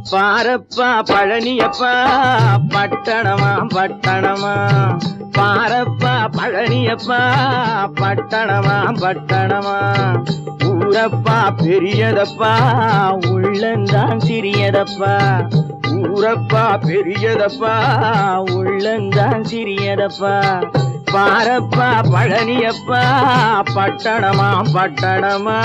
பாரப்பா பழனியப்பா பட்டணமா பட்டணமா பாரப்பா பழனியப்பா பட்டணமா பட்டணமா ஊரப்பா பெரியதப்பா உள்ளந்தான் சிறியதப்பா ஊரப்பா பெரியதப்பா உள்ளந்தான் சிறியதப்பா பாரப்பா பழனியப்பா பட்டணமா பட்டணமா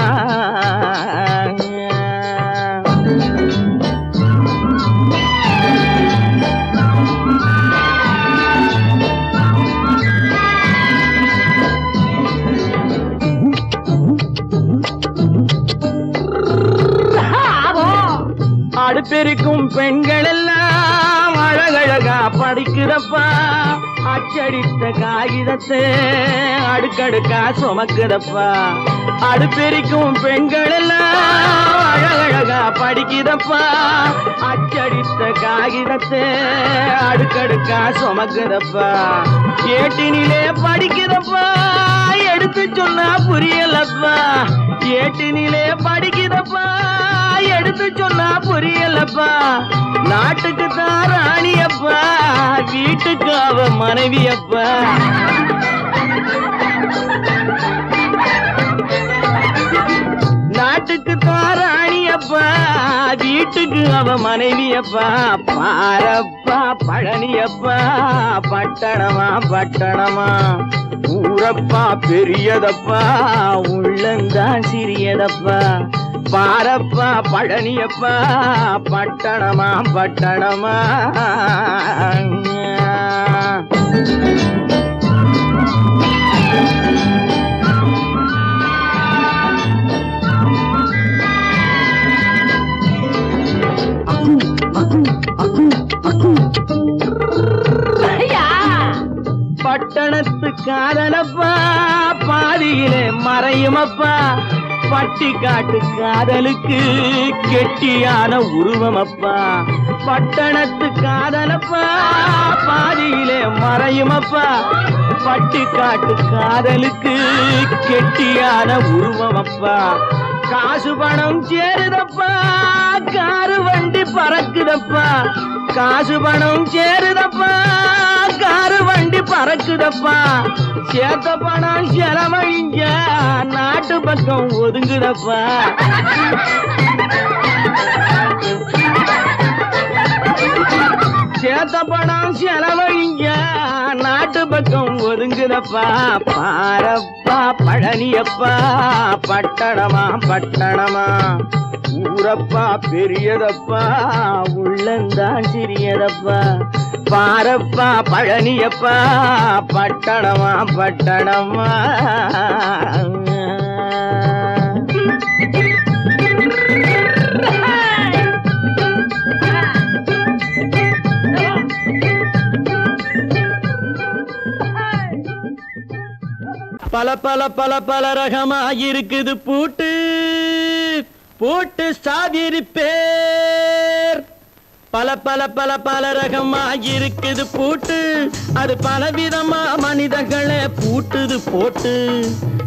அடுப்பெருக்கும் பெண்கள் எல்லாம் அழகழகா படிக்கிறப்பா அச்சடித்த காகிதத்தை அடுக்கடுக்கா சுமக்குதப்பா அடுப்பெருக்கும் பெண்கள் எல்லாம் அழகழகா படிக்கிறப்பா அச்சடித்த காகிதத்தை அடுக்கடுக்கா சுமக்குதப்பா ஏட்டினிலே படிக்கிறப்பா எடுத்து சொன்னா புரியலப்பா ஏட்டினிலே படிக்கிறப்பா எடுத்து சொன்னா புரியலப்பா நாட்டுக்கு தான் ராணியப்பா வீட்டுக்கு அவ மனைவியப்பா நாட்டுக்கு தான் ராணியப்பா வீட்டுக்கு அவ மனைவியப்பா பாரப்பா பழனியப்பா பட்டணமா பட்டணமா ஊரப்பா பெரியதப்பா உள்ளந்தான் சிறியதப்பா பாரப்பா பழனியப்பா பட்டணமா பட்டணமா பட்டணத்து காதலப்பா பாதியிலே மறையுமப்பா பட்டி காட்டு காதலுக்கு கெட்டியான உருவமப்பா பட்டணத்து காதலப்பா பாதியிலே மறையுமப்பா பட்டி காட்டு காதலுக்கு கெட்டியான உருவமப்பா காசு பணம் சேருதப்பா காரு வண்டி பறக்குதப்பா காசு பணம் சேருதப்பா காரு வண்டி பறக்குதப்பா சேத்த பணம் செலவழிஞ்ச நாட்டு பக்கம் ஒதுங்குதப்பா சேத்த பணம் செலவழிஞ்ச நாட்டு பக்கம் ஒதுங்குதப்பா பாரப்பா பழனியப்பா பட்டணமா பட்டணமா ஊரப்பா பெரியதப்பா உள்ளந்தான் சிறியதப்பா பாரப்பா பழனியப்பா பட்டணமா பட்டணமா பல பல பல பல ரகமா இருக்குது பூட்டு பூட்டு சாவிரி பேர் பல பல பல பல ரகமா இருக்குது பூட்டு அது பலவிதமா மனிதர்களை பூட்டுது போட்டு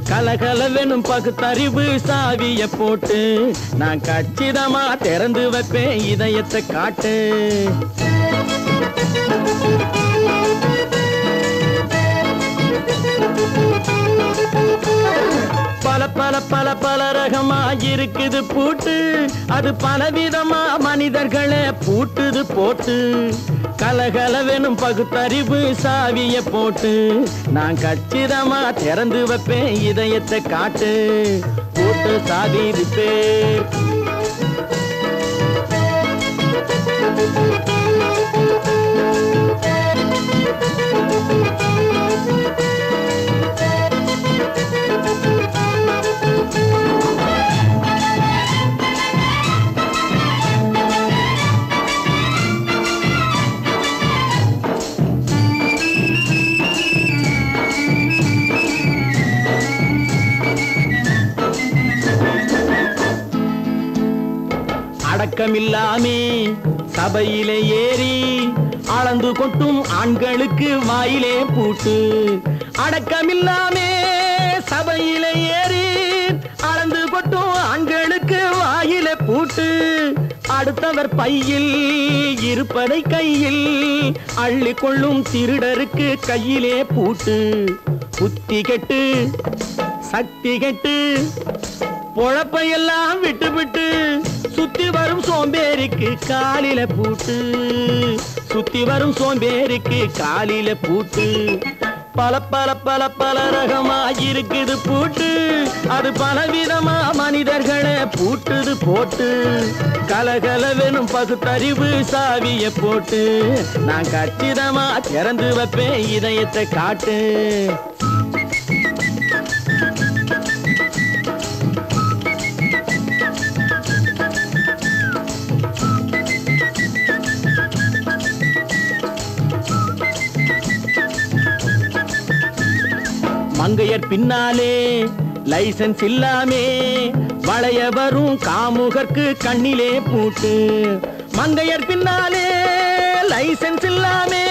கலகலவெனும் பகுத்தறிவு சாவிய போட்டு நான் கச்சிதமா திறந்து வைப்பேன் இதயத்தை காட்டு பல பல பல பல ரகமா இருக்குது பூட்டு அது பலவிதமா மனிதர்களை பூட்டுது போட்டு கலகலவெனும் பகுத்தறிவு சாவிய போட்டு நான் கச்சிதமா திறந்து வைப்பேன் இதயத்தை காட்டு போட்டு சாவி பேர் அடக்கமில்லாமே சபையிலே ஏறி அளந்து கொட்டும் ஆண்களுக்கு வாயிலே பூட்டு அடக்கமில்லாமே சபையிலே ஏறி அளந்து கொட்டும் ஆண்களுக்கு வாயிலே பூட்டு அடுத்தவர் பையில் இருப்பதை கையில் அள்ளி கொள்ளும் திருடருக்கு கையிலே பூட்டு. புத்தி கெட்டு சக்தி கெட்டு பொழப்பையெல்லாம் விட்டு விட்டு சுத்தி வரும் சோம்பேறிக்கு காலில பூட்டு. சுத்தி வரும் சோம்பேறிக்கு காலில பூட்டு. பல பல பல பல ரகமா இருக்குது பூட்டு. அது பலவிதமா மனிதர்களை பூட்டுது போட்டு. கலகலவெனும் பகுத்தறிவு சாவிய போட்டு நான் கச்சிதமா திறந்து வைப்பேன் இதயத்தை காட்டு. மங்கையர் பின்னாலே லைசன்ஸ் இல்லாமே வளைய வரும் காமுகர்க்கு கண்ணிலே பூட்டு. மங்கையர் பின்னாலே லைசன்ஸ் இல்லாமே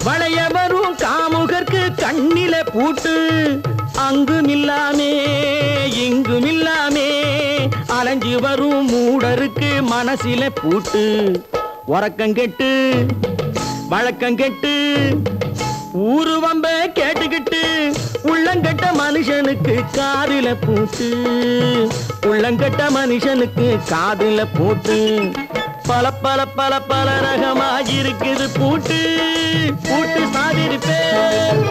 வளைய வரும் காமுகர்க்கு கண்ணிலே பூட்டு. அங்கும் இல்லாமே இங்கும் இல்லாமே அலைஞ்சு வரும் மூடருக்கு மனசில பூட்டு. உறக்கங்கெட்டு வழக்கங்கெட்டு ஊரு வம்ப கேட்டுக்கிட்டு உள்ளங்கட்ட மனுஷனுக்கு காதில பூட்டு. உள்ளங்கட்ட மனுஷனுக்கு காதில பூட்டு. பல பல பல பல ரகமா இருக்குது பூட்டு. பூட்டு சாதிருப்பேன்.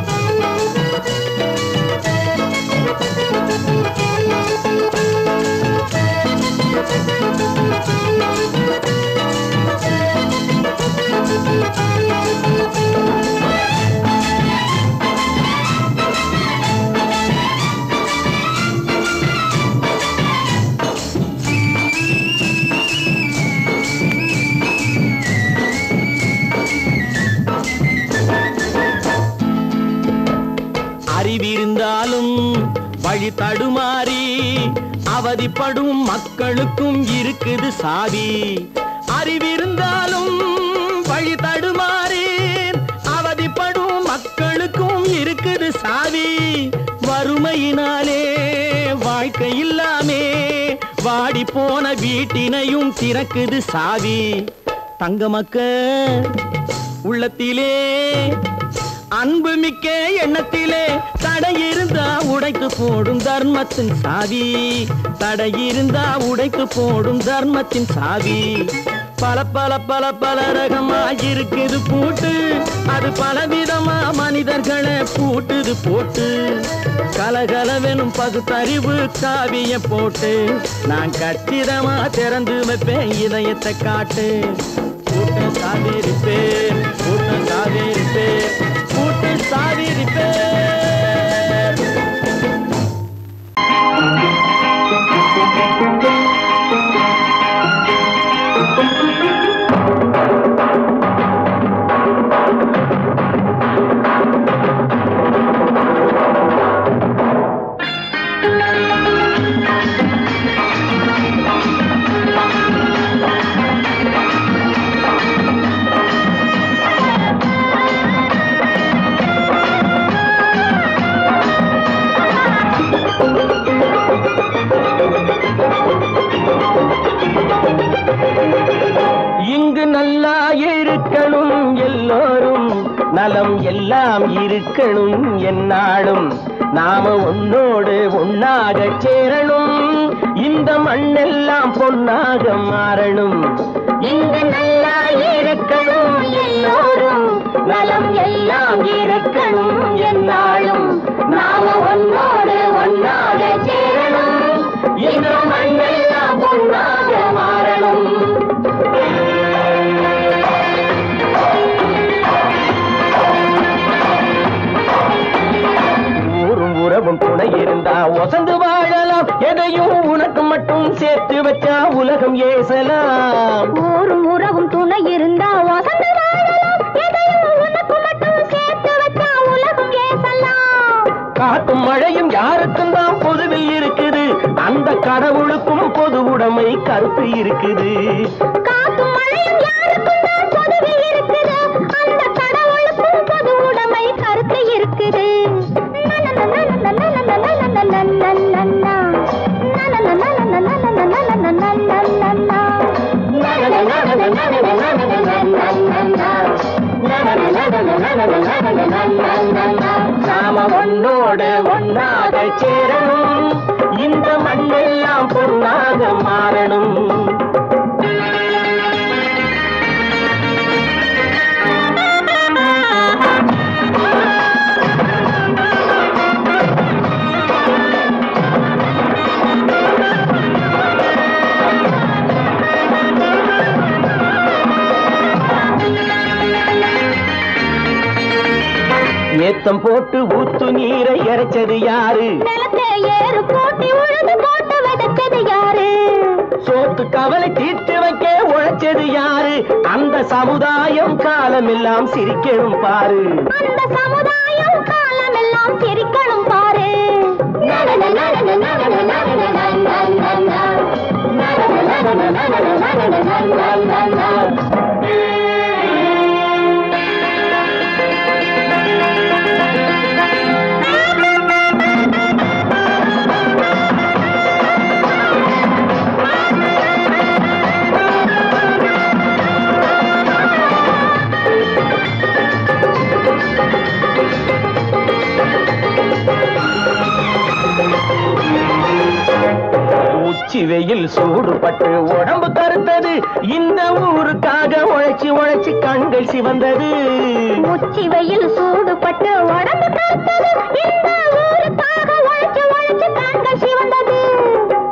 அறிவிருந்தாலும் வழி தடுமாறி அவதிப்படும் மக்களுக்கும் இருக்குது சாவி. அறிவிருந்தாலும் வழி தடுமாறி அவதிப்படும் மக்களுக்கும் இருக்குது சாவி. வறுமையினாலே வாழ்க்கை இல்லாமே வாடி போன வீட்டினையும் திறக்குது சாவி. தங்க மக்கள் உள்ளத்திலே அன்பு மிக்க எண்ணத்திலே தடை இருந்தா உடைத்து போடும் தர்மத்தின் சாவி. தடை இருந்தா உடைத்து போடும் தர்மத்தின் சாவி. பல பல பல பல ரகமா இருக்குது பூட்டு. அது பலவிதமா மனிதர்களை பூட்டுது போட்டு. கலகலவெனும் பகுத்தறிவு காவிய போட்டு நான் கச்சிதமா திறந்து வைப்பேன் இதயத்தை காட்டு. பூட்டு சாதிருப்பேன். பூட்டு சாதிருப்பேன். பூட்டு சாதிருப்பேன். நல்லா இருக்கணும் எல்லோரும் நலம் எல்லாம் இருக்கணும் என்னாலும் நாம ஒன்னோடு ஒன்னாக சேரணும் இந்த மண்ணெல்லாம் பொன்னாக மாறணும். இங்கு நல்லா இருக்கணும் எல்லோரும் நலம் எல்லாம் இருக்கணும் என்னாலும் நாம ஒன்னோடு ஒன்னாக சேரணும் இந்த மண்ணெல்லாம் பொன்னாக மாறணும். உறவும் துணை இருந்தா ஒசந்து வாழலாம் எதையும் உனக்கு மட்டும் சேர்த்து வச்சா உலகம் ஏசலாம். ஊரும் உறவும் துணை இருந்தா ஒசந்து வாழலாம் எதையும் உனக்கு மட்டும் சேர்த்து வச்சா உலகம் ஏசலாம். காத்தும் மழையும் யாருக்கும் தான் பொதுவில் இருக்குது அந்த கடவுளுக்கும் பொது உடைமை கருத்து இருக்குது. காத்தும் மழையும் யாருக்கும் தான் பொதுவில் இருக்குது அந்த கடவுளுக்கும் பொது உடைமை கருத்து இருக்குது. நாம ஒன்னோடு ஒன்னாக சேரணும், இந்த மண்ணெல்லாம் பொன்னாக மாறணும். ஏத்தம் போட்டு ஊத்து நீரை இறைச்சது யாரு? நிலத்தை ஏறு போட்டி உழுது போட்டு விதைச்சது யாரு? சோத்து கவலை தீர்த்து வைக்க உழைச்சது யாரு? அந்த சமுதாயம் காலமெல்லாம் சிரிக்கணும் பாரு. அந்த சமுதாயம் காலமெல்லாம் சிரிக்கணும் பாரு. உச்சி வெயில் சூடுபட்டு உடம்பு கருத்தது, இந்த ஊருக்காக உழைச்சி உழைச்சி கண்கள் சிவந்தது. உச்சி வெயில் சூடுபட்டு உடம்பு கருத்தது, இந்த ஊருக்காக உழைச்சி உழைச்சி கண்கள் சிவந்தது.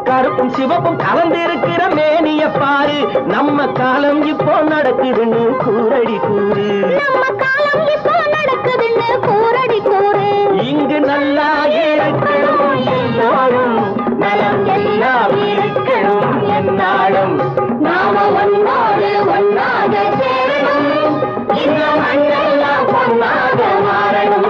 கருப்பும் சிவப்பும் கலந்திருக்கிற மேனிய பாரு, நம்ம காலம் இப்போ நடக்குதுன்னு கூரடி கூறு. நம்ம காலம் இப்போ நடக்குதுன்னு கூரடி கூறு. இங்கு நல்லா இருக்கணும் எல்லாரும், நலம் எல்லாம் இருக்கணும் என்னாலும். நாம ஒன்னோடு ஒன்னாக சேரணும், இந்த மண்ணெல்லாம் பொன்னாக மாறணும்.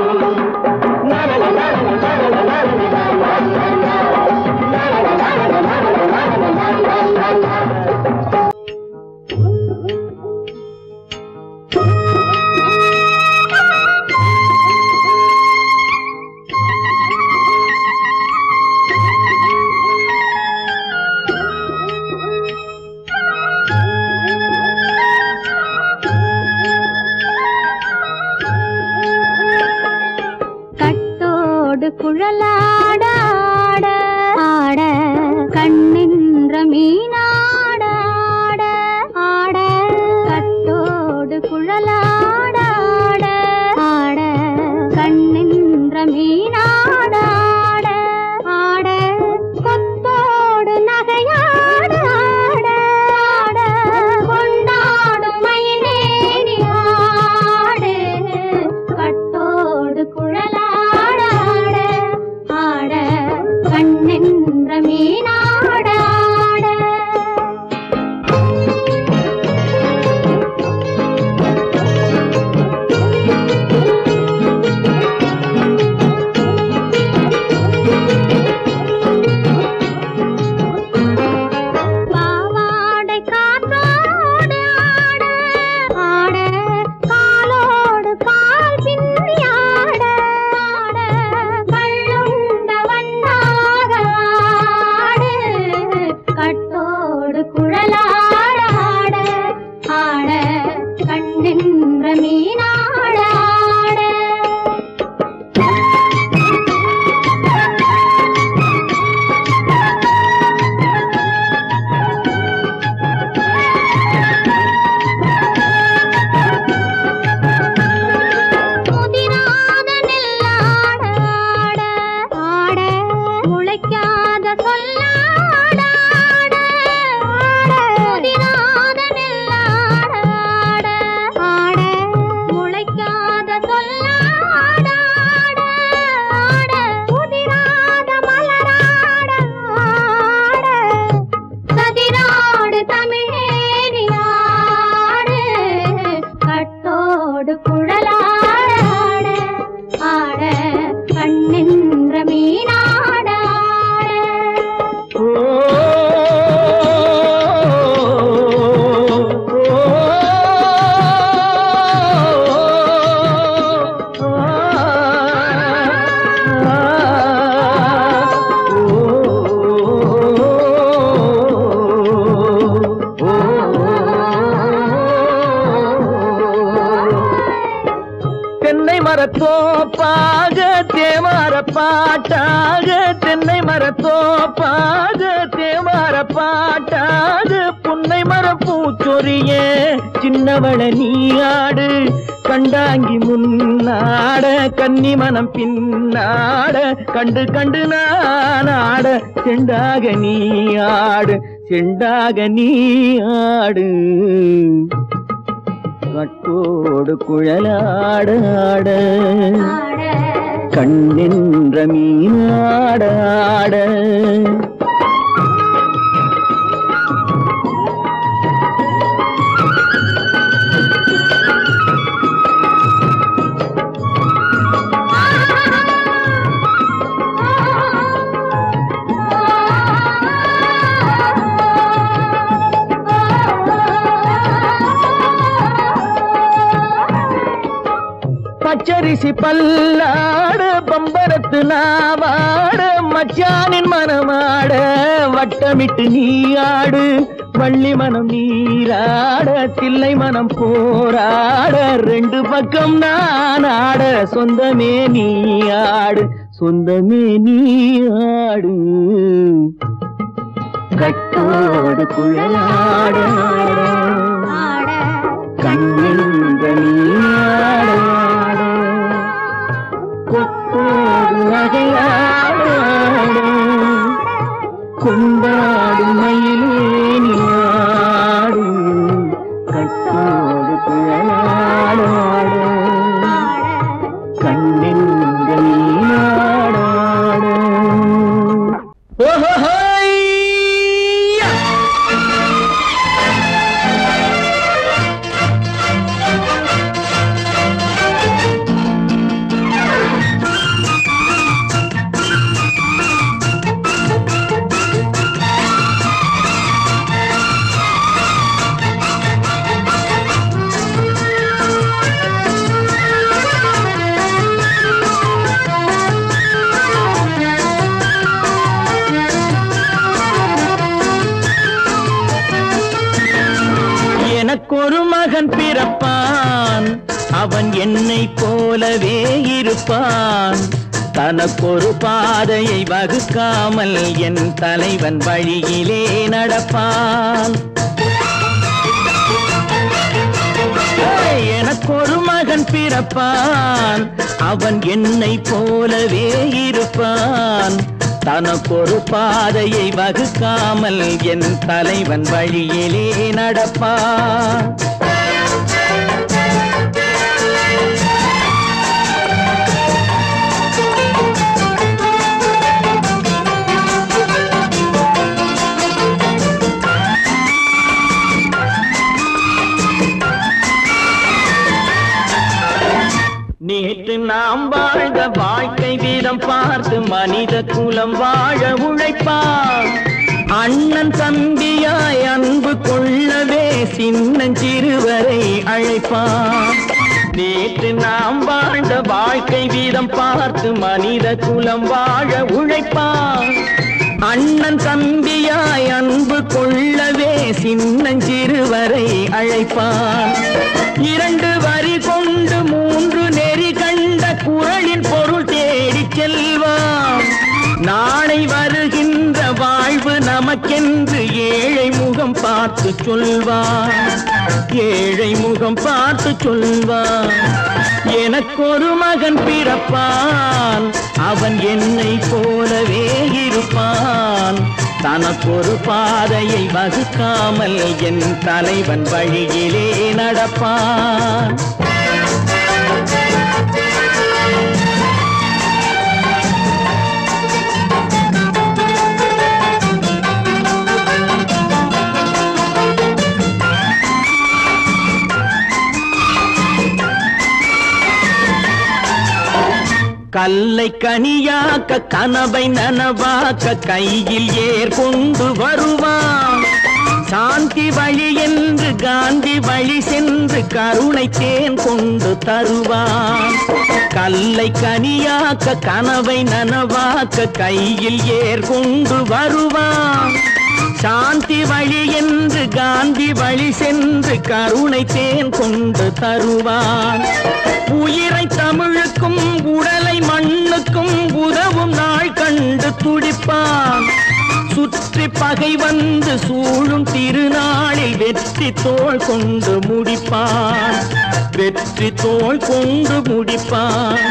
மரத்தோப்பாக தேவார பாட்டாக தென்னை மரத்தோப்பாக தேவார பாட்டாக புன்னை மரப்பூச்சொரிய சின்னவள நீயாடு கண்டாங்கி முன்னாட கன்னி மனம் பின்னாட கண்டு கண்டு நானாட செண்டாக நீயாடு செண்டாக நீயாடு கட்டோடு குழலாடாட கண்ணென்ற மீனாடாட பச்சரிசி பல்லாடு பம்பரத்து நாவாடு மச்சானின் மனமாட வட்டமிட்டு நீயாடு வள்ளி மனம் நீராட தில்லை மனம் போராட ரெண்டு பக்கம் நானாட சொந்தமே நீயாடு சொந்தமே நீயாடு கட்டோடு குழலாட கண்ணென்ற நீயாட கொத்தோடு நகையாட கொண்டாடு மயிலேனியாடு கட்டோடு குழலாட கண்ணென்ற நீயாட ஓஹோ எனக்கொரு மகன் பிறப்பான் அவன் என்னை போலவே இருப்பான் தனக்கொரு பாதையை வகுக்காமல் என் தலைவன் வழியிலே நடப்பான் எனக்கொரு மகன் பிறப்பான் அவன் என்னை போலவே இருப்பான் தனக்கொரு பாதையை வகுக்காமல் என் தலைவன் வழியிலே நடப்பான் நேற்று நாம் வாழ்ந்த வாழ்க்கை வீதம் பார்த்து மனித குலம் வாழ உழைப்பான் அண்ணன் தம்பியாய் அன்பு கொள்ளவே சின்னஞ்சிறுவரை அழைப்பான் நேற்று நாம் வாழ்ந்த வாழ்க்கை வீதம் பார்த்து மனித குலம் வாழ உழைப்பான் அண்ணன் தம்பியாய் அன்பு கொள்ளவே சின்னஞ்சிறுவரை அழைப்பான் இரண்டு வரி கொண்டு மூன்று நெறி கண்ட குறளின் பொருள் தேடி செல்வான் நாளை வருகின்ற வாழ்வு நமக்கென்று ஏழை முகம் பார்த்து சொல்வான் ஏழை முகம் பார்த்து சொல்வான் எனக்கொரு மகன் பிறப்பான் அவன் என்னை போலவே இருப்பான் தனக்கொரு பாதையை வகுக்காமல் என் தலைவன் வழியிலே நடப்பான் கல்லை கனியாக்க கனவை நனவாக்க கையில் ஏற்கொண்டு வருவான் சாந்தி வழி என்று காந்தி வழி சென்று கருணை தேன் கொண்டு தருவான் கல்லை கனியாக்க கனவை நனவாக்க கையில் ஏற்கொண்டு வருவான் சாந்தி வழி என்று காந்தி வழி சென்று கருணை தேன் கொண்டு தருவான். உயிரை தமிழுக்கும் உடலை மண்ணுக்கும் உதவும் நாள் கண்டு துடிப்பான். சுற்றி பகை வந்து சூழும் திருநாளில் வெற்றி தோள் கொண்டு முடிப்பான். வெற்றி தோள் கொண்டு முடிப்பான்.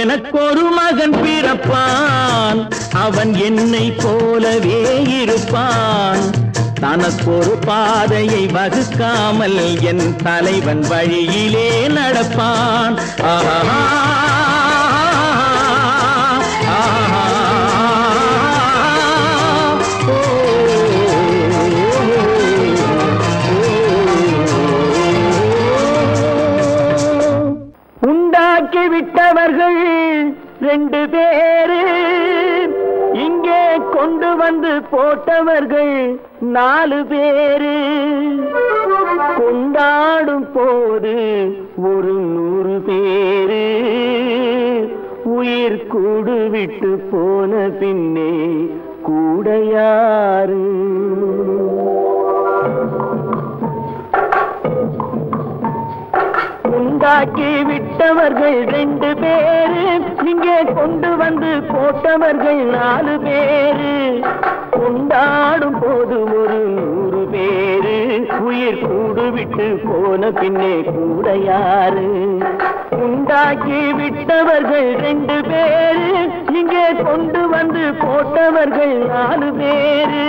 எனக்கொரு மகன் பிறப்பான், அவன் என்னை போலவே இருப்பான். தனக்கொரு பாதையை வகுக்காமல் என் தலைவன் வழியிலே நடப்பான். ஆஹா உண்டாக்கி விட்டவர்கள் 2 பேரு, இங்கே கொண்டு வந்து போட்டவர்கள் 4 பேரு. கொண்டாடும் போது ஒரு 100 பேரு, உயிர் கூடு விட்டு போன பின்னே கூட யாரு? உண்டாக்கி விட்டவர்கள் 2 பேரு, இங்கே கொண்டு வந்து போட்டவர்கள் 4 பேரு. கொண்டாடும் போது ஒரு 100 பேரு, உயிர் கூடு விட்டு போன பின்னே கூட யாரு? உண்டாக்கி விட்டவர்கள் 2 பேரு, இங்கே கொண்டு வந்து போட்டவர்கள் 4 பேரு.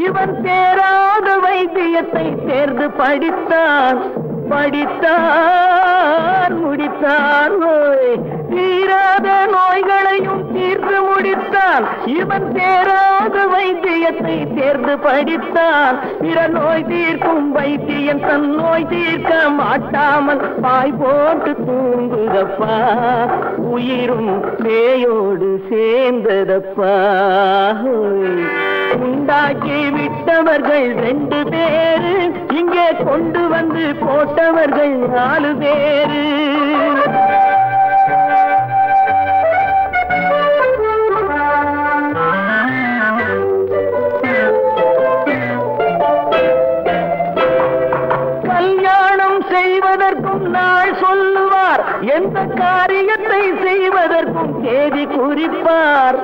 இவன் தேராத வைத்தியத்தை தேர்ந்து படித்தான். முடித்தான். தீராத நோய்களையும் தீர்த்து முடித்தான். இவன் தேராத வைத்தியத்தை தேர்ந்து படித்தான். பிற நோய் தீர்க்கும் வைத்தியன் தன் நோய் தீர்க்க மாட்டாமல் பாய் போட்டு தூங்குதப்பா. உயிரும் பேயோடு சேர்ந்ததப்பா. உண்டாக்கி விட்டவர்கள் 2 பேரு, இங்கே கொண்டு வந்து போட்டவர்கள் 4 பேரு. கல்யாணம் செய்வதற்கும் நாள் சொல்லுவார், எந்த காரியத்தை செய்வதற்கும் தேதி குறிப்பார்.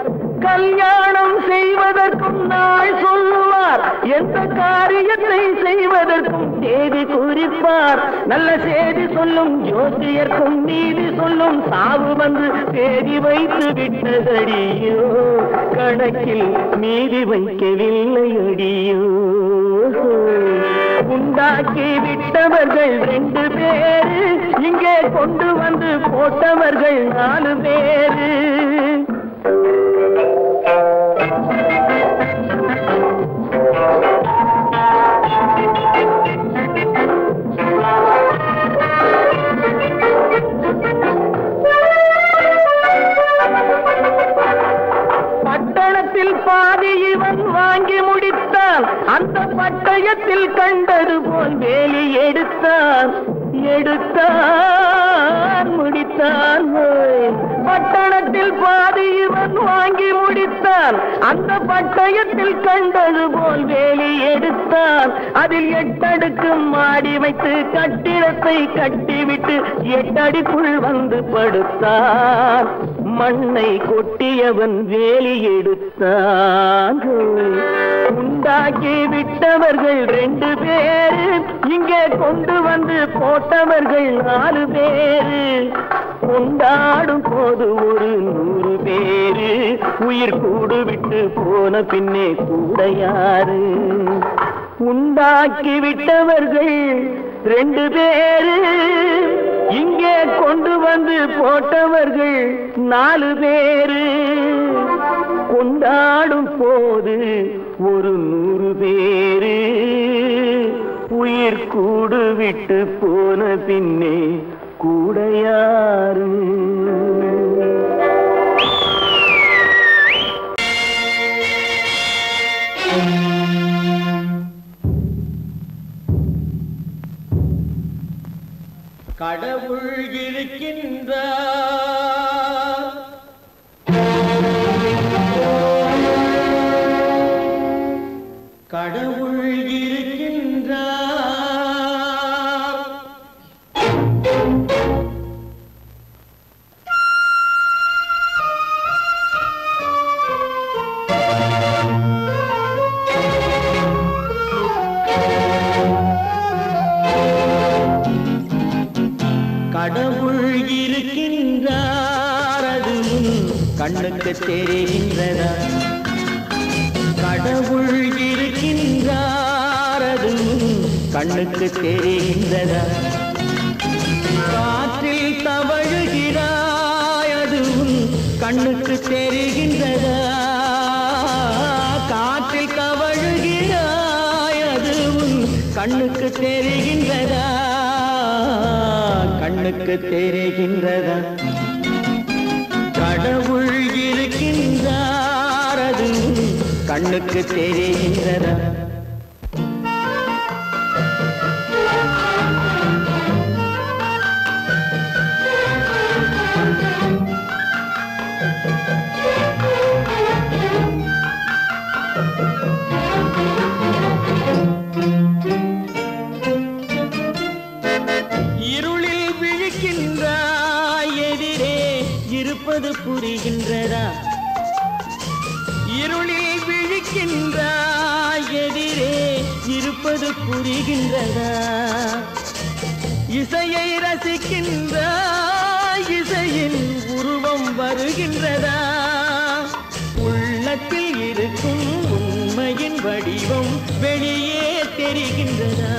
கல்யாணம் செய்வதற்கும் நாள் சொல்லுவார், எந்த காரியத்தை செய்வதற்கும் தேதி குறிப்பார். நல்ல செய்தி சொல்லும் ஜோசியர்க்கும் நீதி சொல்லும் சாவு வந்து தேதி வைத்து விட்டதடியோ. கணக்கில் மீதி வைக்கவில்லை அடியோ. உண்டாக்கி விட்டவர்கள் 2 பேரு, இங்கே கொண்டு வந்து போட்டவர்கள் 4 பேரு. பட்டணத்தில் பாதி இவன் வாங்கி முடித்தான். அந்த பட்டயத்தில் கண்டது போல் வேலி எடுத்தான். முடித்தான். பட்டணத்தில் பாதி இவன் வாங்கி முடித்தான். அந்த பட்டயத்தில் கண்டது போல் வேலி எடுத்தான். அதில் 8 அடுக்கு மாடி வைத்து கட்டிடத்தை கட்டிவிட்டு 8 அடிக்குள் வந்து படுத்தான். மண்ணை கொட்டியவன் வேலி எடுத்தான். உண்டாக்கி விட்டவர்கள் 2 பேரு, இங்கே கொண்டு வந்து போட்டவர்கள் 4 பேரு. கொண்டாடும் போது ஒரு 100 பேரு, உயிர் கூடு விட்டு போன பின்னே கூட யாரு? உண்டாக்கி விட்டவர்கள் 2 பேரு, இங்கே கொண்டு வந்து போட்டவர்கள் 4 பேரு. கொண்டாடும் போது ஒரு 100 பேரு, உயிர் கூடு விட்டு போன பின்னே கூட யாரு? கடவுள் இருக்கின்றார், கடவுள் இருக்கின்றார். கடவுள் இருக்கின்றார், அது கண்ணுக்கு தெரிகின்றதா? கடவுள் இருக்கின்றார், அது கண்ணுக்கு தெரிகின்றதா? காற்றில் தவழுகிறாய், அது கண்ணுக்கு தெரிகின்றதா? காற்றில் தவழுகிறாய், அது கண்ணுக்கு தெரிகின்றதா? கண்ணுக்கு தெரிகின்றதா? கடவுள் இருக்கின்றார், அது கண்ணுக்கு தெரிகின்றதா? இருளில் விழிக்கின்றாய், எதிரே இருப்பது புரிகின்றதா? இருளில் விழிக்கின்றாய், எதிரே இருப்பது புரிகின்றதா? இசையை ரசிக்கின்றாய், இசையின் உருவம் வருகின்றதா? உள்ளத்தில் இருக்கும் உண்மையின் வடிவம் வெளியே தெரிகின்றதா?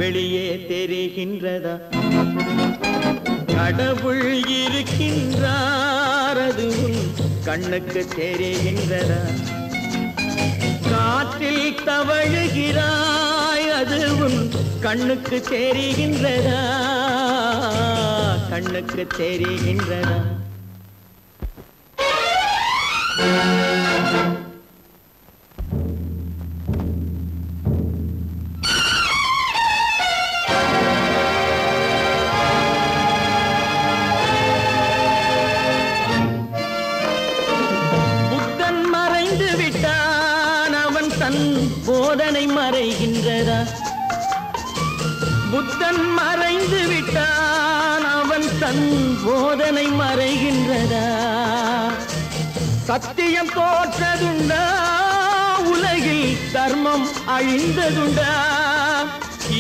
வெளியே தெரிகின்றதா? கடவுள் இருக்கின்றார், அது கண்ணுக்கு தெரிகின்றதா? காற்றில் தவழுகிறாய், அது கண்ணுக்கு தெரிகின்றதா? கண்ணுக்கு தெரிகின்றதா? போதனை மறைகின்றதா? புத்தன் மறைந்து விட்டான், அவன் தன் போதனை மறைகின்றதா? சத்தியம் தோற்றதுண்டா? உலகில் தர்மம் அழிந்ததுண்டா?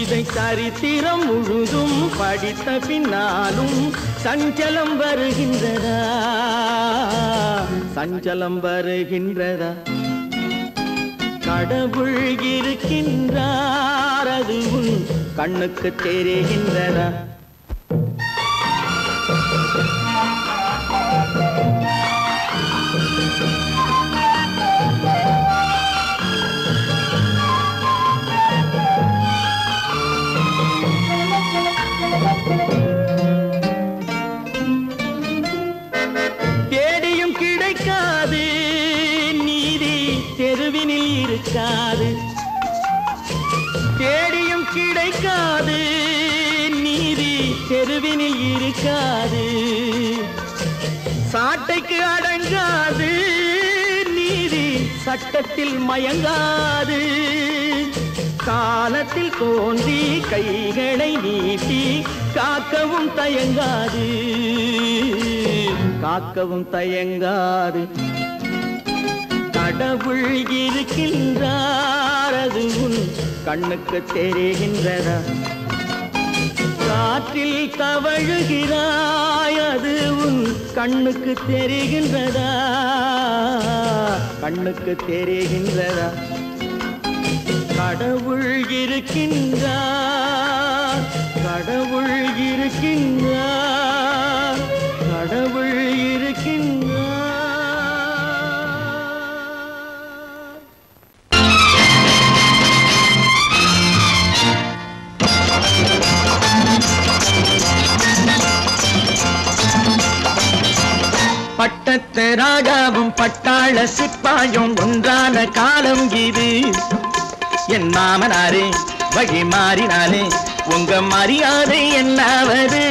இதை சரித்திரம் முழுதும் படித்த பின்னாலும் சஞ்சலம் வருகின்றதா? சஞ்சலம் வருகின்றதா? கடவுள் இருக்கின்றார், அது கண்ணுக்கு தெரிகின்றதா? தேடியும் கிடைக்காது நீதி, தெருவினில் இருக்காது. தேடியும் கிடைக்காது நீதி, தெருவினில் இருக்காது. சாட்டைக்கு அடங்காது நீதி, சட்டத்தில் மயங்காது. காலத்தில் தோன்றி கைகளை நீட்டி காக்கவும் தயங்காது, காக்கவும் தயங்காது. கடவுள் இருக்கின்றார், அது கண்ணுக்கு தெரிகின்றதா? காற்றில் தவழுகிறாய், அது கண்ணுக்கு தெரிகின்றதா? கண்ணுக்கு தெரிகின்றதா? கடவுள் இருக்கின்றார், கடவுள் இருக்கின்றார், கடவுள் இருக்கின்றார். பட்டத்து ராஜாவும் பட்டாள சிப்பாயும் ஒன்றான காலம் இது. என் மாமனாரே வழி மாறினாலே உங்க மரியாதை என்னாவது?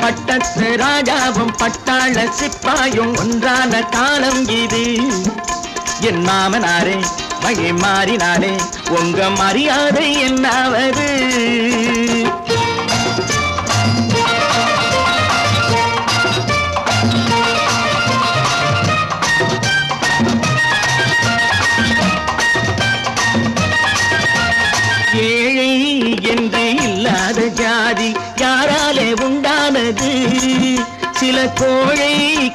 பட்டத்து ராஜாவும் பட்டாள சிப்பாயும் ஒன்றான காலம் இது. என் மாமனாரே வழி மாறினாலே உங்க மரியாதை என்னாவது? ஏழை என்று இல்லாத ஜாதி யாராலே உண்டானது? சில கோழை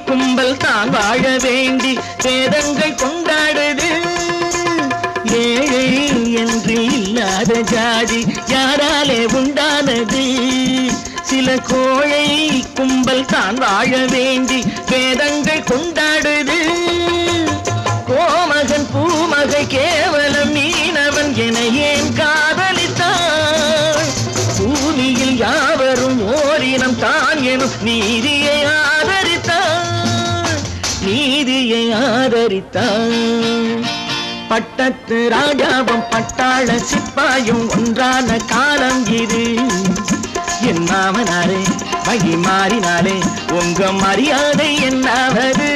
கும்பல் தான் வாழ வேண்டி வேதங்கள் கொண்டாடுது. ஏழை என்று இல்லாத ஜாதி யாராலே உண்டானது? சில கோழை கும்பல் தான் வாழ வேண்டி வேதங்கள் கொண்டாடுது. கோமகன் பூமகை கேவலம் மீனவன் என ஏன் காதலித்தான்? பூமியில் யாவரும் ஓரினம் தான் எனும் நீதியை ஆதரித்தான், நீதியை ஆதரித்தான். பட்டத்து ராஜாவும் பட்டாள சிப்பாயும் ஒன்றான காலம் இது. என் மாமனாரே வழி மாறினாலே உங்க மரியாதை என்னாவது?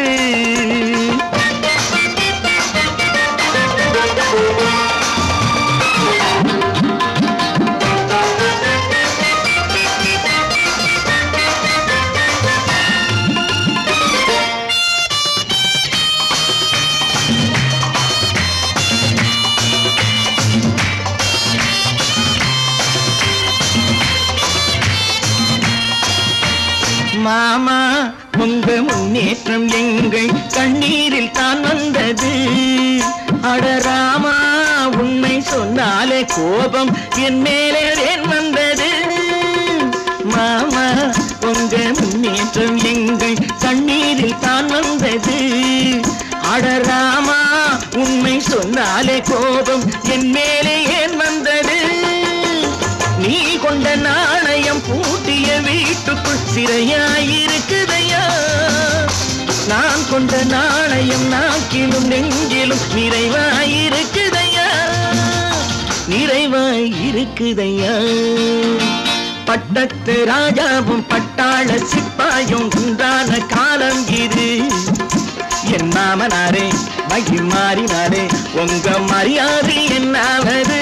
மாமா உங்க முன்னேற்றம் எங்கள் கண்ணீரில் தான் வந்தது. அடராமா உண்மை சொன்னாலே கோபம் என் மேலே ஏன் வந்தது? மாமா உங்க முன்னேற்றம் எங்கள் கண்ணீரில் தான் வந்தது. அடராமா உண்மை சொன்னாலே கோபம் என் மேலே ஏன் வந்தது? நீ கொண்ட நாணயம் பூட்டிய வீட்டுக்குள் சிறையாயிருக்குதையா? நான் கொண்ட நாணயம் நாக்கிலும் நெஞ்சிலும் நிறைவாயிருக்குதையா, நிறைவாயிருக்குதையா. பட்டத்து ராஜாவும் பட்டாள சிப்பாயும் ஒன்றான காலம் இது. என் மாமனாரே வழி மாறினாரே உங்க மரியாதை என்னாவது?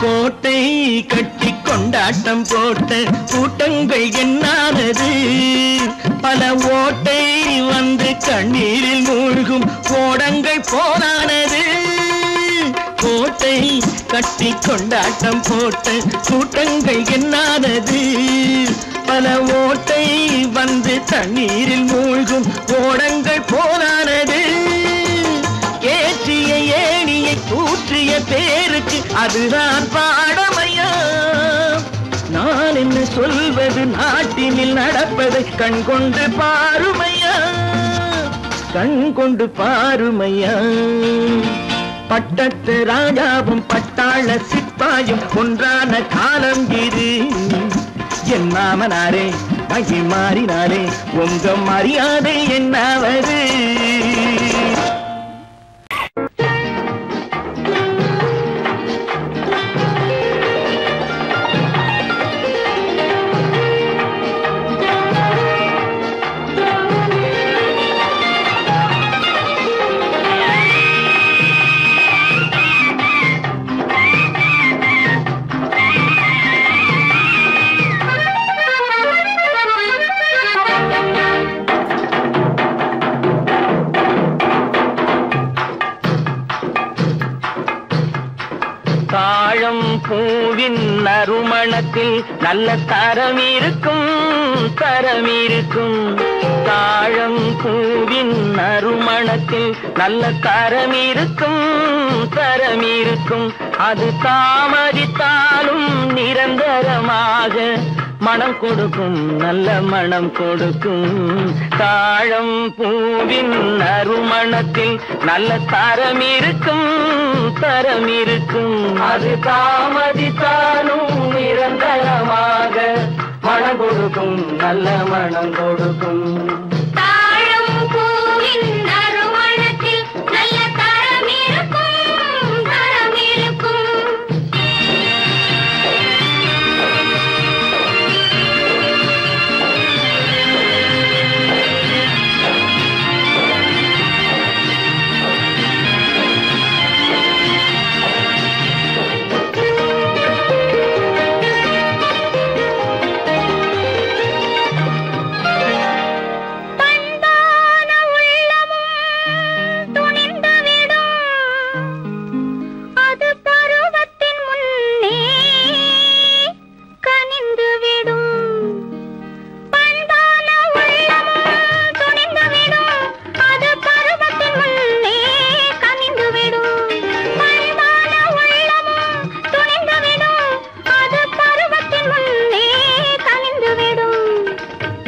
கோட்டை கட்டி கொண்டாட்டம் போட்ட கூட்டங்கள் என்னானது? பல ஓட்டை வந்து கண்ணீரில் மூழ்கும் கோடங்கள் போனானது. கோட்டை கட்டி கொண்டாட்டம் போட்ட கூட்டங்கள் என்னானது? பல ஓட்டை வந்து தண்ணீரில் மூழ்கும் கோடங்கள் போனானது. ஏற்றிய ஏணியை தூற்றிய பேருக்கு அதுதான் பாடமையா? நான் என்ன சொல்வது? நாட்டினில் நடப்பதை கண் கொண்டு பாருமையா, கண் கொண்டு பாருமையா. பட்டத்து ராஜாவும் பட்டாள சிப்பாயும் ஒன்றான காலம் இது. என் மாமனாரே வழி மாறினாரே உங்க மரியாதை என்னாவது? தாழம் பூவின் நறுமணத்தில் நல்ல தரம் இருக்கும் தரம் இருக்கும். தாழம் பூவின் நறுமணத்தில் நல்ல தரம் இருக்கும் தரம் இருக்கும். அது தாமதித்தாலும் நிரந்தரமாக மனம் கொடுக்கும் நல்ல மனம் கொடுக்கும். தாழம் பூவின் நறுமணத்தில் நல்ல தரம் இருக்கும் தரம் இருக்கும். அது தாமதித்தாலும் நிரந்தரமாக மனம் கொடுக்கும் நல்ல மனம் கொடுக்கும். தாழம் பூவின் நறுமணத்தில் நல்ல தரம் இருக்கும் தரம் இருக்கும்.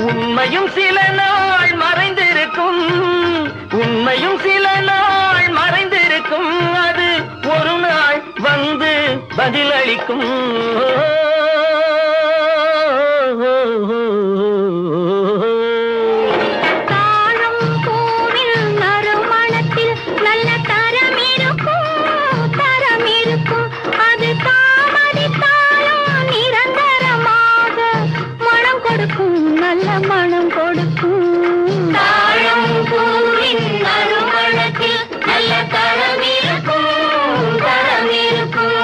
உண்மையும் சில நாள் மறைந்திருக்கும் உண்மையும் சில நாள் மறைந்திருக்கும். அது ஒரு நாள் வந்து பதிலளிக்கும். தாழம் பூவின் நறுமணத்தில் நல்ல தரம் இருக்கும் தரம் இருக்கும். அது தாமதித்தாலும் நிரந்தரமாக மனம் கொடுக்கும் நல்ல மனம் கொடுக்கும். தாழம் பூவின் நறுமணத்தில் நல்ல தரம் இருக்கும் தரம் இருக்கும்.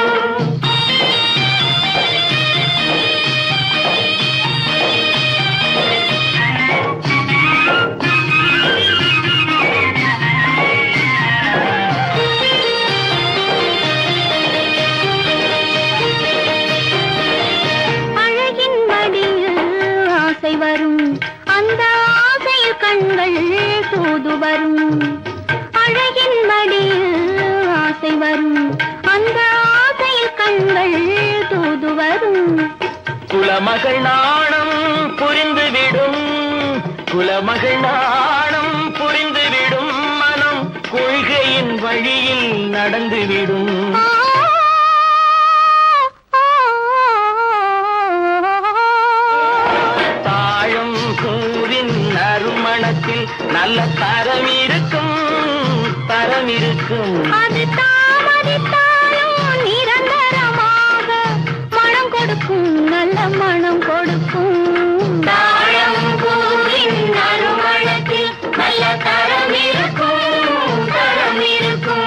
அழகின் மடியில் ஆசை வரும் அந்த ஆசையில் கண்கள் தூது வரும். அழகின் மடியில் ஆசை வரும் அந்த ஆசையில் கண்கள் தூது வரும். குலமகள் நாணம் புரிந்துவிடும் குலமகள் நாணம் புரிந்துவிடும். மனம் கொள்கையின் வழியில் நடந்துவிடும். தாழம் பூவின் நறுமணத்தில் நல்ல தரம் இருக்கும் தரம் இருக்கும். அது தாமதித்தாலும் நிரந்தரமாக மனம் கொடுக்கும் நல்ல மனம் கொடுக்கும். தாழம் பூவின் நறுமணத்தில் நல்ல தரம் இருக்கும் தரம் இருக்கும்.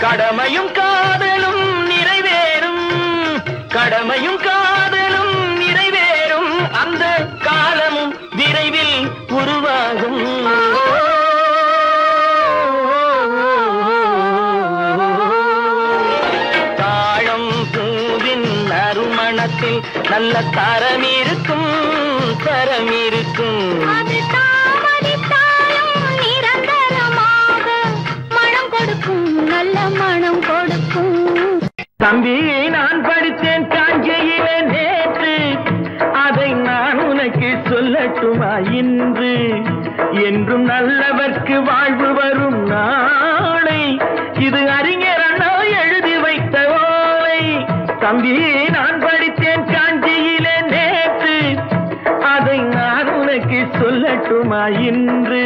கடமையும் காதலும் நிறைவேறும் கடமையும் காதலும் நிறைவேறும். அந்த காலமும் விரைவில் உருவாகும். தாழம் பூவின் நறுமணத்தில் நல்ல தரம் இருக்கும் தரம் இருக்கும். அது தாமதித்தாலும் நிரந்தரமாக மனம் கொடுக்கும் நல்ல மனம் கொடுக்கும். தம்பி நான் படித்தேன் காஞ்சியிலே நேற்று. அதை நான் உனக்கு சொல்லட்டுமா இன்று? என்றும் நல்லவர்க்கு வாழ்வு வரும் நாளை இது அறிஞர் அண்ணா எழுதி வைத்த ஓலை. தம்பி நான் படித்தேன் காஞ்சியிலே நேற்று. அதை நான் உனக்கு சொல்லட்டுமா இன்று?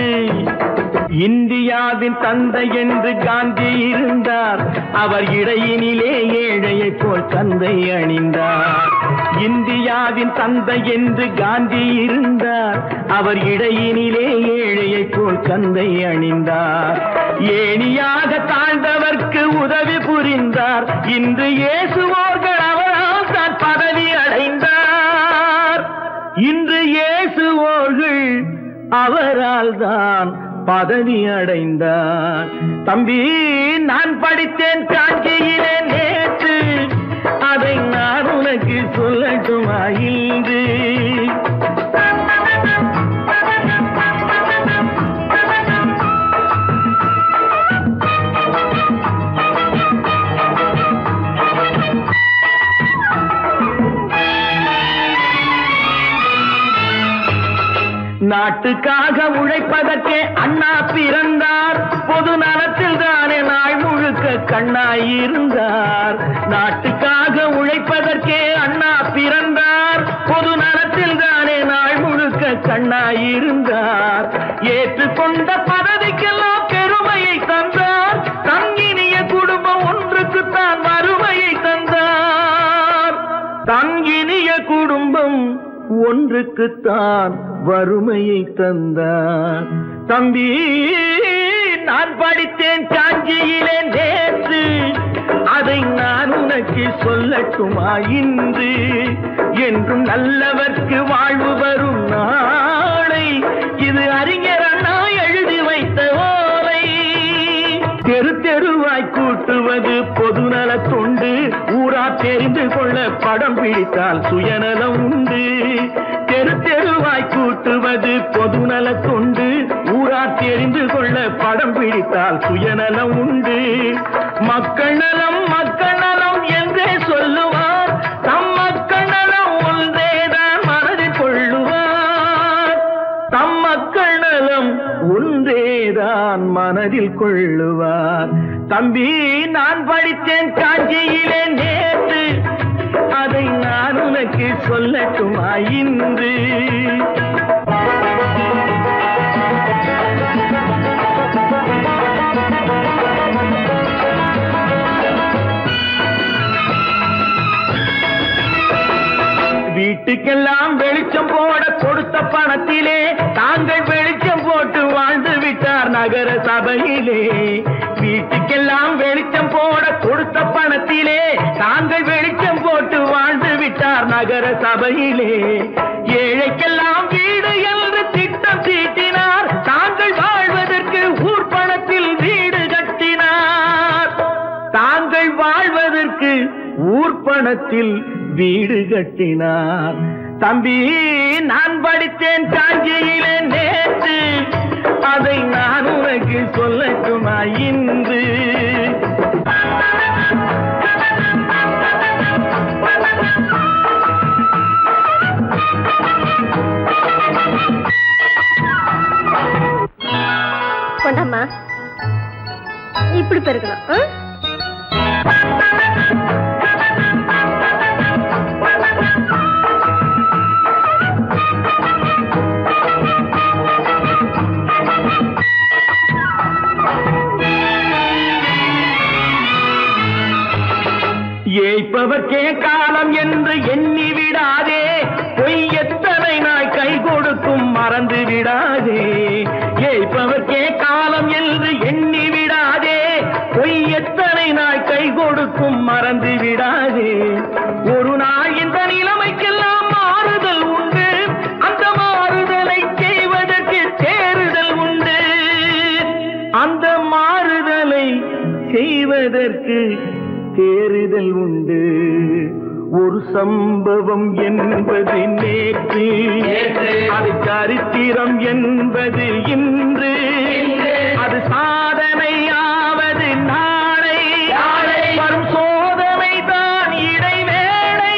இந்தியாவின் தந்தை என்று காந்தி இருந்தார், அவர் இடையினிலே ஏழையை போல் தந்தை அணிந்தார். இந்தியாவின் தந்தை என்று காந்தி இருந்தார், அவர் இடையினிலே ஏழையை போல் தந்தை அணிந்தார். ஏணியாக தாழ்ந்தவர்க்கு உதவி புரிந்தார், இன்று இயேசுவோர்கள் அவரால் தான் பதவி அடைந்தார். இன்று இயேசுவோர்கள் அவரால் தான் பதவி அடைந்தார். தம்பி, நான் படித்தேன் காஞ்சியிலே நேற்று, அதை நான் உனக்கு சொல்லட்டுமா இன்று? நாட்டுக்காக உழைப்பதற்கே அண்ணா பிறந்தார், பொது நலத்தில் தானே நாள் முழுக்க கண்ணாயிருந்தார். நாட்டுக்காக உழைப்பதற்கே அண்ணா பிறந்தார், பொது நலத்தில் தானே நாள் முழுக்க கண்ணாயிருந்தார். ஏற்றுக்கொண்ட பதவிக்கெல்லாம் பெருமையை தந்தார், தங்கினிய குடும்பம் ஒன்றுக்குத்தான் வறுமையை தந்தார். தங்கினிய குடும்பம் ஒன்றுக்குத்தான் வறுமையை தந்தார். தம்பி, நான் படித்தேன் காஞ்சியிலே நேற்று, அதை நான் உனக்கு சொல்லட்டுமா இன்று? என்றும் நல்லவர்க்கு வாழ்வு வரும் நாளை, இது அறிஞர் அண்ணா எழுதி வைத்த ஓலை. தெரு தெருவாய் கூட்டுவது பொதுநல தொண்டு, ஊரா தெரிந்து கொள்ள படம் பிடித்தால் சுயநலம் உண்டு. தெரு தெருவாய் கூட்டுவது பொதுநல தொண்டு, ஊரா தெரிந்து கொள்ள படம் பிடித்தால் சுயநலம் உண்டு. மக்கள் நலம் மக்கள் நலம் என்றே சொல்லுவார், தம் மக்கள் நலம் ஒன்றேதான் மனதில் கொள்ளுவார். தம் மக்கள் நலம் ஒன்றேதான் மனதில் கொள்ளுவார். தம்பி, நான் படித்தேன் காஞ்சியிலே நேற்று, அதை நான் உனக்கு சொல்லட்டுமா இன்று? வீட்டுக்கெல்லாம் வெளிச்சம் போட கொடுத்த பணத்திலே தாங்கள் வெளிச்சம் போட்டு வாழ்ந்து விட்டார் நகர சபையிலே. வீட்டுக்கெல்லாம் வெளிச்சம் போட கொடுத்த பணத்திலே தாங்கள் வெளிச்சம் போட்டு வாழ்ந்து விட்டார் நகர சபையிலே. ஏழைக்கெல்லாம் வீடு என்று திட்டம் தீட்டினார், தாங்கள் வாழ்வதற்கு ஊர் பணத்தில் வீடு கட்டினார். தாங்கள் வாழ்வதற்கு ஊர் பணத்தில் வீடு கட்டினார். தம்பி, நான் படித்தேன் காஞ்சியிலே நேற்று, அதை நான் உனக்கு சொல்லட்டுமா இன்று? கொண்டாமா, இப்படி பெருக்கலாம். ஏய்ப்பவர்க்கே காலம் என்று எண்ணி விடாதே, பொய் எத்தனை நாய் கை கொடுக்கும் மறந்து விடாதே. ஏய்ப்பவர்க்கே காலம் என்று எண்ணி விடாதே, பொய் எத்தனை நாய் கை கொடுக்கும் மறந்து விடாதே. ஒரு நாள் இந்த நிலைமைக்கெல்லாம் மாறுதல் உண்டு, அந்த மாறுதலை செய்வதற்கு தேறுதல் உண்டு. அந்த மாறுதலை செய்வதற்கு தேறுதல் உண்டு. ஒரு சம்பவம் என்பது நேற்று, அது சரித்திரம் என்பது இன்று, அது சாதனையாவது நாளை, வரும் சோதனை தான் இடைவேளை.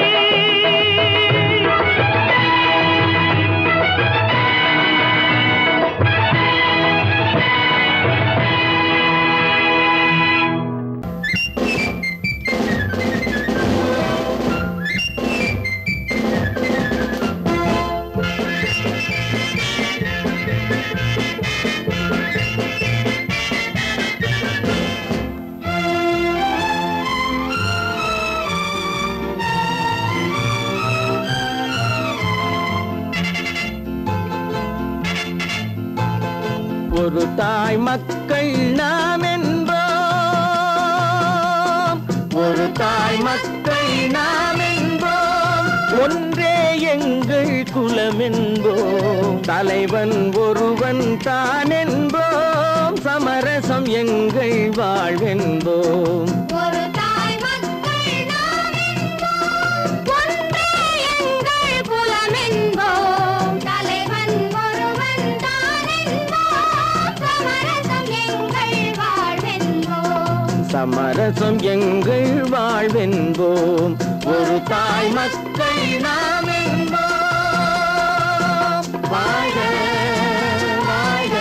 ஒரு தாய் மக்கள் நாம் என்போம், ஒரு தாய் மக்கள் நாம் என்போம், ஒன்றே எங்கள் குலம் என்போம், தலைவன் ஒருவன் தான் என்போம், சமரசம் எங்கள் வாழ்வென்போம். ஒரு தாய் மக்கள் நாம் என்போம், ஒன்றே எங்கள் குலம் என்போம், தலைவன் ஒருவன் தான் என்போம், சமரசம் எங்கள் வாழ்வென்போம், சமரசம் எங்கள் வாழ்வென்போம். ஒரு தாய் மக்கள் நாம் என்போம். வாழ்க வாழ்க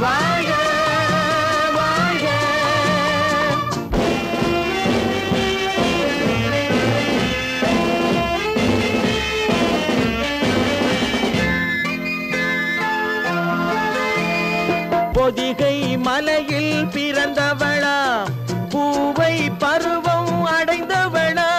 வாழ்க வாழ்க. பொதிகை மலையில் பிறந்தவளா, பூவை பருவம் அடைந்தவளா,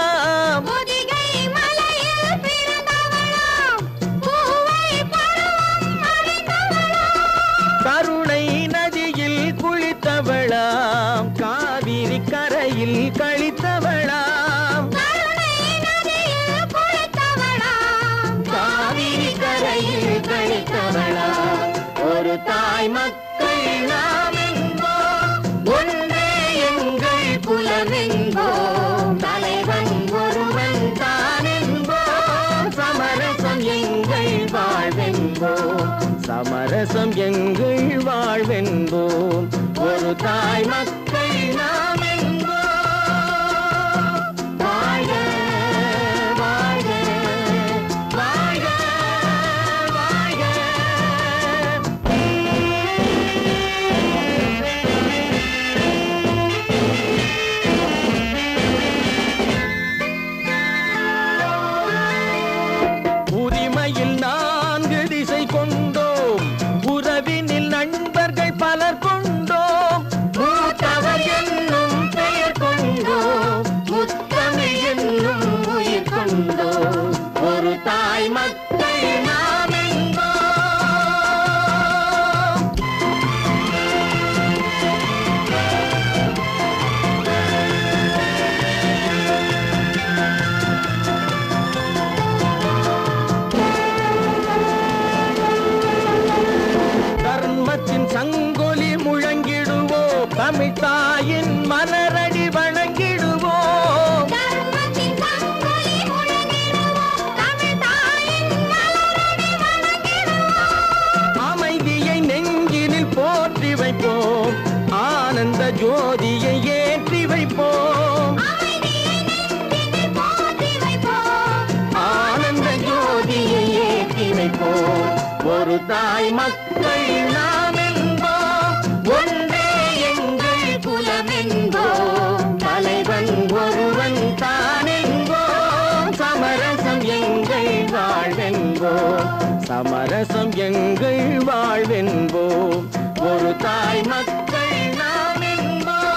பொதிகை மலையில் பிறந்தவளாம், பூவை பருவம் அடைந்தவளாம், கருணை நதியில் குளித்தவளாம், காவிரி கரையில் கழித்தவளாம், கருணை நதியில் குளித்தவளாம், காவிரி கரையில் கழித்தவளாம். ஒரு தாய் மக்கள் நாம் என்போம், ஒன்றே எங்கள் குலம் என்போம், தலைவன் ஒருவன் தான் என்போம், சமரசம் எங்கள் வாழ்வென்போம், சமரசம் எங்கள் வாழ்வென்போம். ஒரு தாய் மக்கள் நாம் என்போம். வாழ்க வாழ்க வாழ்க வாழ்க. உரிமையில் 4 திசை கொண்டோம், உறவினில் நண்பர்கள் பலர் கொண்டோம், மூத்தவர் என்னும் பெயர் கொண்டோம், முத்தமிழ் என்னும் உயிர் கொண்டோம். ஒரு தாய் மக்கள் நாம் என்போம். தர்மத்தின் சங்கொலி முழங்கிடுவோம், தமிழ் தாயின் மலரடி வணங்கிடுவோம், தர்மத்தின் சங்கொலி முழங்கிடுவோம், தமிழ் தாயின் மலரடி வணங்கிடுவோம், அமைதியை நெஞ்சினில் போற்றி வைப்போம், ஆனந்த ஜோதியை ஏற்றி வைப்போம், அமைதியை நெஞ்சினில் போற்றி வைப்போம், ஆனந்த ஜோதியை ஏற்றி வைப்போம். ஒரு தாய் மக்கள் நாம் என்போம், ஒன்றே எங்கள் குலம் என்போம், தலைவன் ஒருவன் தான் என்போம், சமரசம் எங்கள் வாழ்வென்போம், சமரசம் எங்கள் வாழ்வென்போம். ஒரு தாய் மக்கள் நாம் என்போம்.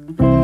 ஆ